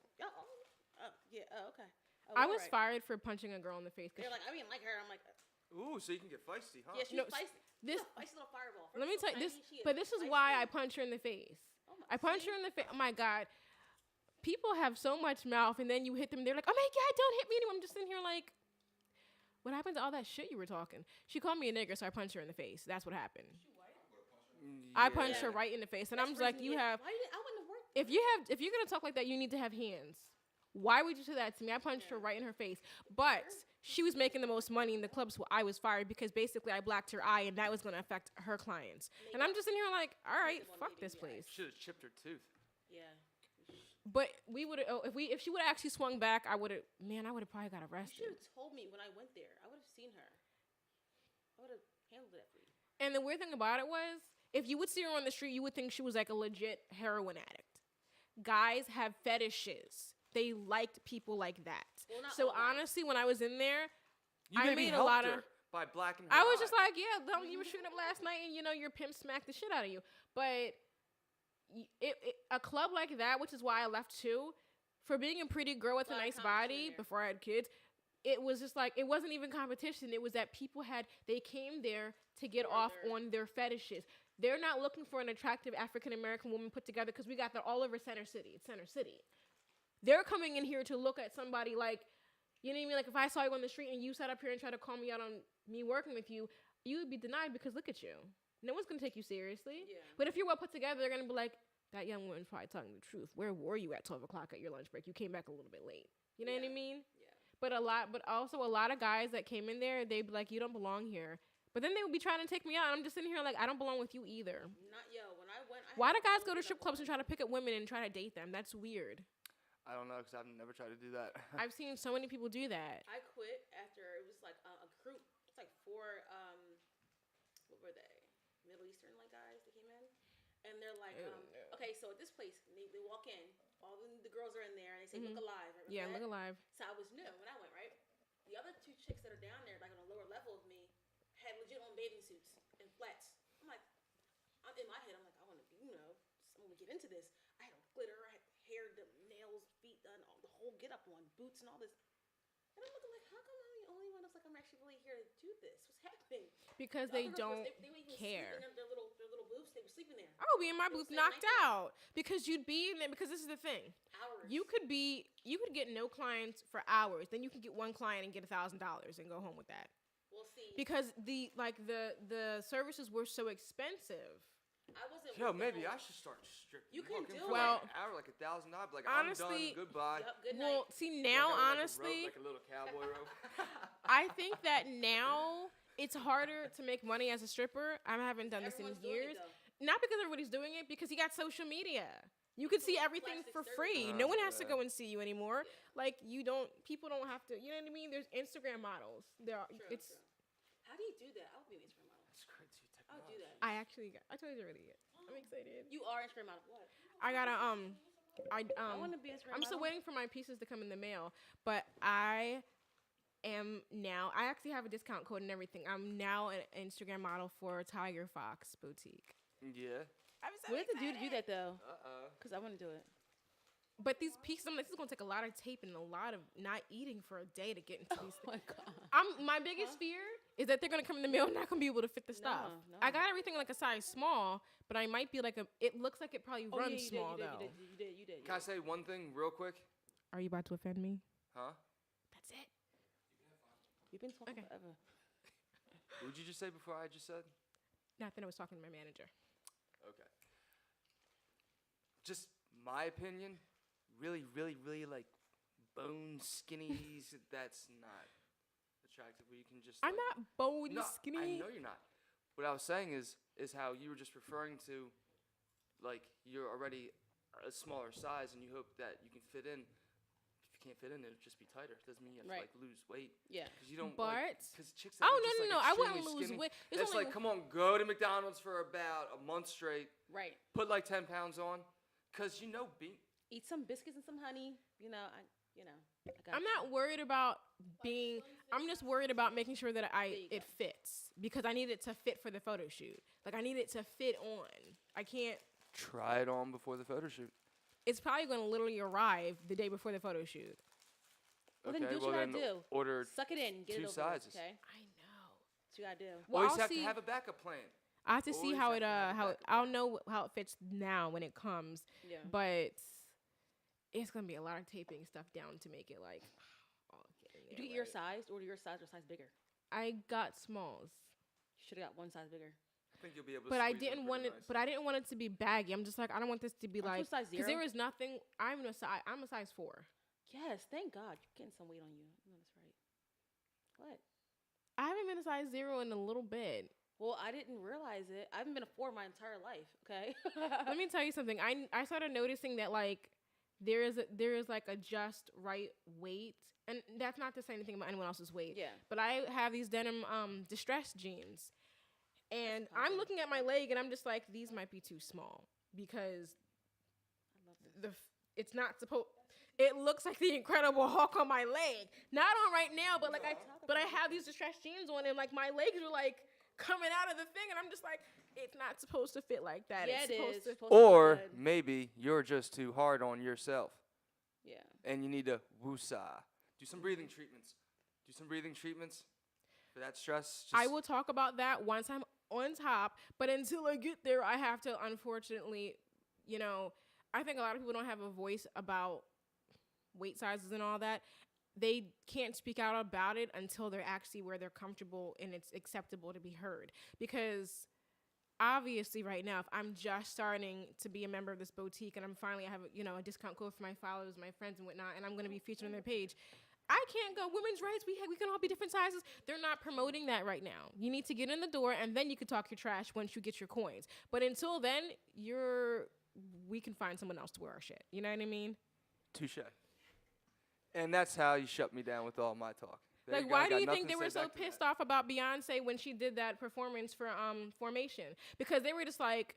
Oh, I was alright. fired for punching a girl in the face. 'Cause They're like, I didn't like her. I'm like, Ooh, so you can get feisty, huh? yeah, she's No, feisty. this- She's a feisty little fireball. let me First tell you of all, this, she is but this is why I feisty. punch her in the face. Oh my- I punch her see? in the face. Oh my God. People have so much mouth, and then you hit them. They're like, oh my God, don't hit me anymore. I'm just sitting here like, what happened to all that shit you were talking? She called me a nigger, so I punched her in the face. That's what happened. I punched her right in the face, and That's I'm just like, freaking you it. have. Why did I wouldn't have worked? If you're gonna talk like that, you need to have hands. Why would you do that to me? I punched her right in her face. But she was making the most money in the club, so I was fired because basically I blacked her eye, and that was gonna affect her clients. And I'm just in here like, all right, fuck this place. Should have chipped her tooth. Yeah. But we would have if she would have actually swung back, I would have probably got You should arrested. have told me when I went there. I would have seen her. I would have handled it for you. And the weird thing about it was, if you would see her on the street, you would think she was like a legit heroin addict. Guys have fetishes. They liked people like that. Well, not So all guys. honestly, when I was in there, You I maybe made a helped lot her of. by blacking her I was eye. just like, yeah, you were shooting up last night, and your pimp smacked the shit out of you. But a club like that, which is why I left too, for being a pretty girl with a Lot of nice competition body there. before I had kids, it was just like, it wasn't even competition. It was that people they came there to get off on their fetishes. They're not looking for an attractive African American woman put together because we got that all over Center City. It's Center City. They're coming in here to look at somebody like, you know what I mean? Like, if I saw you on the street and you sat up here and tried to call me out on me working with you, you would be denied because look at you. No one's going to take you seriously. Yeah. But if you're well put together, they're going to be like, that young woman's probably telling the truth. Where were you at 12 o'clock at your lunch break? You came back a little bit late. You know what I mean? Yeah. But also a lot of guys that came in there, they'd be like, you don't belong here. But then they would be trying to take me out. And I'm just sitting here like, I don't belong with you either. When I went. Why do guys go to strip clubs and try to pick up women and try to date them? That's weird. I don't know because I've never tried to do that. I've seen so many people do that. I quit after it was like a group. It's like 4. What were they? Middle Eastern like guys that came in, and they're like, okay, so at this place, they walk in, all the girls are in there, and they say, "Look alive." Right? Yeah, look alive. So I was new when I went, right? The other 2 chicks that are down there, like on a lower level of me, had legit on bathing suits and flats. I'm like, in my head, I'm like, I want to be, I want to get into this. I had glitter, I had hair, nails, feet done, all the whole get up on, boots and all this. And I'm looking like, how come I'm the only one that's like, I'm actually really here to do this? What's happening? Because The they other girls, don't they would even care. sleep in their little booths. They were sleeping there. I would be in my They would booth stay the knocked night there. out because you'd be in there. Because this is the thing, Hours. you could get no clients for hours. Then you could get one client and get $1,000 and go home with that. We'll see. Because the services were so expensive. I wasn't. Yo, working maybe on- I should start stripping. You can Walking do for it. Well, like an hour, like $1,000. Like honestly, I'm done. Goodbye. Yep, good Well, night. see now, Like a rope, honestly, like a little cowboy rope. I think that now it's harder to make money as a stripper. I haven't done this in Everyone's doing it, years. though. Not because everybody's doing it, because you got social media. You can see everything Plastic for surgery. free. Oh, No one has to yeah. go and see you anymore. Like people don't have to. You know what I mean? There's Instagram models. True. How do you do that? I'll be an Instagram model. That's crazy. I'll do that. I told you already. I'm excited. You are Instagram model. What? I gotta I want to be Instagram I'm model. still waiting for my pieces to come in the mail, but I am now. I actually have a discount code and everything. I'm now an Instagram model for Tiger Fox Boutique. Yeah. I'm so We have to excited. do that though, Uh-oh. because I want to do it. But these pieces, I'm like, this is gonna take a lot of tape and a lot of not eating for a day to get into these Oh things. my god. My biggest fear is that they're gonna come in the mail and not gonna be able to fit the stuff. No. I got everything like a size small, but I might be like it looks like it probably Oh, runs yeah, small you though. did. You did. Can I say one thing real quick? Are you about to offend me? Huh? That's it. You've been talking Okay. forever. What did you just say before I just said? Nothing. I was talking to my manager. Okay. Just my opinion, really, really, really like bone skinnies. That's not attractive. Where you can just. I'm like, not bone no, skinny. I know you're not. What I was saying is how you were just referring to, like you're already a smaller size and you hope that you can fit in. If you can't fit in, it'll just be tighter. It doesn't mean you have to like lose weight. Yeah. Because you don't. But Because chicks. That oh are just, no, like, I wouldn't extremely lose skinny, weight. It's like, come on, go to McDonald's for about a month straight. Right. Put like 10 pounds on. Because Eat some biscuits and some honey. I got I'm you. not worried about being. I'm just worried about making sure that it fits because I need it to fit for the photo shoot. Like I need it to fit on. I can't. try it on before the photo shoot. It's probably going to literally arrive the day before the photo shoot. Well, then do what you gotta do. Order Suck it in. Get 2 it over sizes. with, okay? I know. That's what you gotta do. Well, Always I'll have see. to have a backup plan. I have to see always how have it to have a how backup I'll know how it fits now when it comes. Yeah. But it's gonna be a lot of taping stuff down to make it like. all getting Did there, you get your right? size? Order your size or size bigger? I got smalls, You should have got one size bigger. I think you'll be able to but I squeeze in didn't want pretty it. nice. But I didn't want it to be baggy. I'm just like I don't want this to be Aren't you like a size because zero? there is nothing. I'm a size 4. Yes, thank God. You're getting some weight on you. No, that's right. What? I haven't been a size 0 in a little bit. Well, I didn't realize it. I haven't been a 4 my entire life, okay? Let me tell you something. I started noticing that like there is like a just right weight, and that's not to say anything about anyone else's weight. Yeah. But I have these denim distressed jeans, and That's I'm comfy. looking at my leg, and I'm just like, these might be too small because I love this. it's not supposed. It looks like the Incredible Hulk on my leg. Not on right now, but like I have these distressed jeans on, and like my legs are like coming out of the thing, and I'm just like, it's not supposed to fit like that. Yeah, it's it supposed is. to. Supposed to be Or good. maybe you're just too hard on yourself Yeah. and you need to woosah. Do some breathing treatments. Do some breathing treatments for that stress. I will talk about that once I'm on top, but until I get there, I have to, unfortunately, I think a lot of people don't have a voice about weight sizes and all that. They can't speak out about it until they're actually where they're comfortable and it's acceptable to be heard. Because obviously right now, if I'm just starting to be a member of this boutique and I have a discount code for my followers, my friends and whatnot, and I'm going to be featured on their page, I can't go women's rights. We can all be different sizes. They're not promoting that right now. You need to get in the door and then you can talk your trash once you get your coins. But until then, we can find someone else to wear our shit. You know what I mean? Touche. And that's how you shut me down with all my talk. There you Like, go. I why do got you nothing think they to were say so back to pissed that. off about Beyonce when she did that performance for Formation? Because they were just like,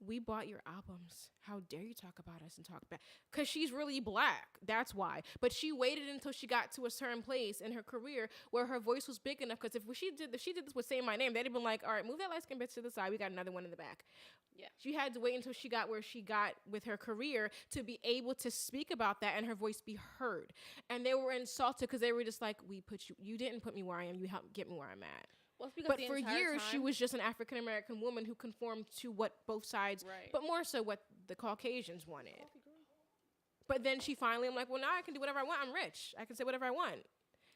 we bought your albums. How dare you talk about us and talk back? Because she's really black. That's why. But she waited until she got to a certain place in her career where her voice was big enough. Because if she did this with Say My Name, they'd have been like, all right, move that light skin bitch to the side. We got another one in the back. Yeah. She had to wait until she got where she got with her career to be able to speak about that and her voice be heard. And they were insulted because they were just like, you didn't put me where I am. You helped get me where I'm at. Well, it's because But the for entire years, she time- was just an African American woman who conformed to what both sides, Right. but more so what the Caucasians wanted. But then she finally, I'm like, well, now I can do whatever I want. I'm rich. I can say whatever I want.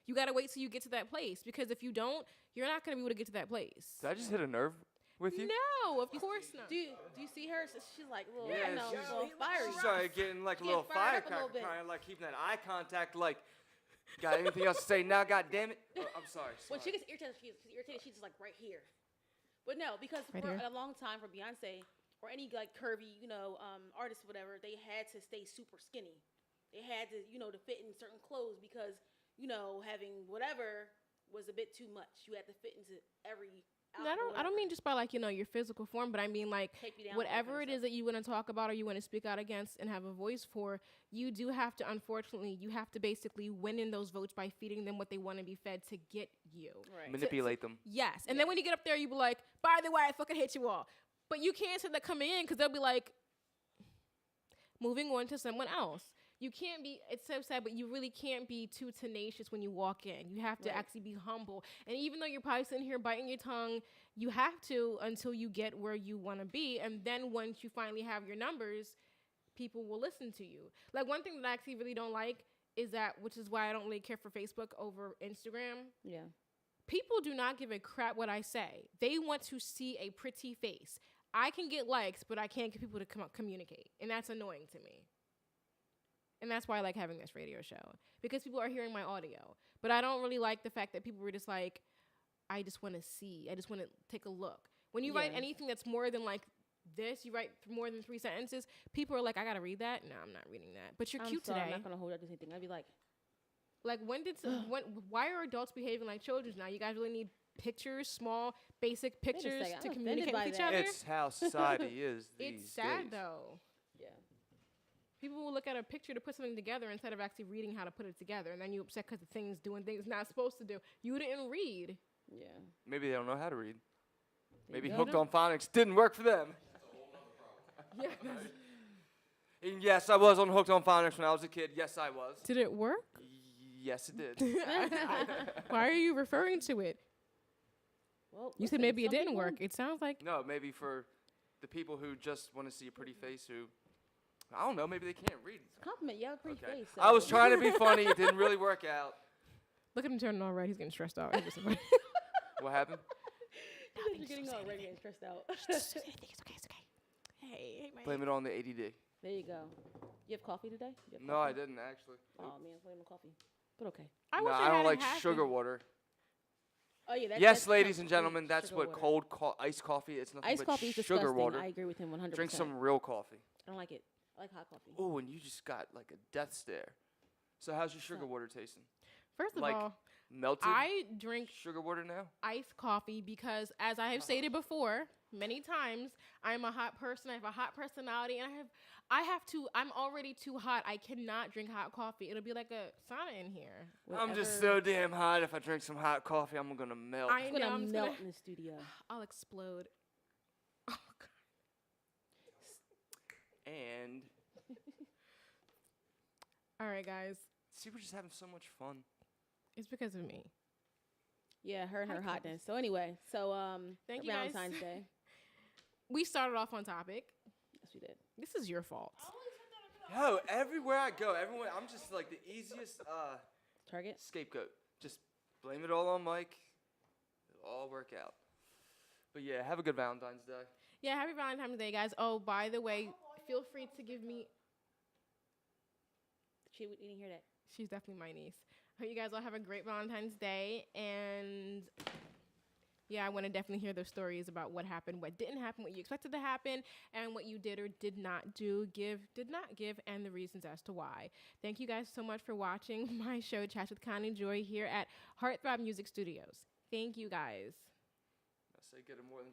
You got to wait till you get to that place because if you don't, you're not going to be able to get to that place. Did I just hit a nerve with you? No, of course not. Do you see her? She's like a little, Yeah, a she's- little fiery. She started getting like a Getting little fired up a little firecracker, bit. kind of like keeping that eye contact. Like, got anything else to say now? God damn it! Oh, I'm sorry. When she gets irritated, she's irritated. She's just like right here. But no, because Right for here? a long time for Beyonce or any like curvy, artist, whatever, they had to stay super skinny. They had to, to fit in certain clothes because, having whatever was a bit too much. You had to fit into every. No, I don't mean just by like, your physical form, but I mean like Take me down, whatever all it that is that you want to talk about or you want to speak out against and have a voice for, you do have to, unfortunately, you have to basically win in those votes by feeding them what they want to be fed to get you. Right. Manipulate them. Yes. And then when you get up there, you be like, by the way, I fucking hate you all. But you can't say that coming in because they'll be like, moving on to someone else. You can't be, it's so sad, but you really can't be too tenacious when you walk in. You have to Right. actually be humble. And even though you're probably sitting here biting your tongue, you have to until you get where you want to be. And then once you finally have your numbers, people will listen to you. Like one thing that I actually really don't like is that, which is why I don't really care for Facebook over Instagram. Yeah. People do not give a crap what I say. They want to see a pretty face. I can get likes, but I can't get people to communicate, and that's annoying to me. And that's why I like having this radio show, because people are hearing my audio. But I don't really like the fact that people were just like, I just want to see. I just want to take a look. When you write anything that's more than like this, you write more than 3 sentences, people are like, I got to read that. No, I'm not reading that. But you're cute today. I'm not going to hold up to anything. I'd be like, why are adults behaving like children now? You guys really need pictures, small, basic pictures to communicate with each other? It's how society is these It's sad, days. though. yeah. People will look at a picture to put something together instead of actually reading how to put it together. And then you upset because the thing's doing things it's not supposed to do. You didn't read. Yeah. Maybe they don't know how to read. Maybe go. Hooked on Phonics didn't work for them. Yeah. And yes, I was on Hooked on Phonics when I was a kid. Yes, I was. Did it work? Yes, it did. Why are you referring to it? Well, You said maybe it didn't work. It sounds like No, maybe for the people who just want to see a pretty face who, I don't know, maybe they can't read. Compliment. You have a pretty Okay. face. I was trying to be funny. It didn't really work out. look at him turning all red. He's getting stressed out. What happened? You're getting all ready and stressed out. it's okay. It's okay. Hey, man. Blame it on the ADD. There you go. You have coffee today? No, I didn't actually. Oh, man, blame the coffee. But okay. I No, wish I don't had like half sugar it. water. Oh, yeah. Yes, ladies and gentlemen, that's what cold. cold iced coffee. It's nothing Iced but coffee is sugar disgusting. water. I agree with him 100%. Drink some real coffee. I don't like it. I like hot coffee. Oh, and you just got like a death stare. So how's your sugar water tasting? First of Like all, melted I drink sugar water now? iced coffee because, as I have stated before many times, I'm a hot person. I have a hot personality, and I'm already too hot. I cannot drink hot coffee. It'll be like a sauna in here. I'm just so damn hot. If I drink some hot coffee, I'm gonna melt. I I'm know. going I'm to just melt gonna, in the studio. I'll explode. Oh, God. And All right, guys. see, we're just having so much fun. It's because of me. Yeah, her and her Hi, hotness. So anyway, Thank you, guys. Valentine's Day. We started off on topic. Yes, we did. This is your fault. Yo, everywhere I go, I'm just like the easiest Target. scapegoat. Just blame it all on Mike. It'll all work out. But yeah, have a good Valentine's Day. Yeah, happy Valentine's Day, guys. Oh, by the way, feel free to give me. She didn't hear that. She's definitely my niece. Hope you guys all have a great Valentine's Day. And yeah, I want to definitely hear those stories about what happened, what didn't happen, what you expected to happen, and what you did or did not do, did not give, and the reasons as to why. Thank you guys so much for watching my show, Chats with Connie Joi, here at Heartthrob Music Studios. Thank you, guys. I say get it more than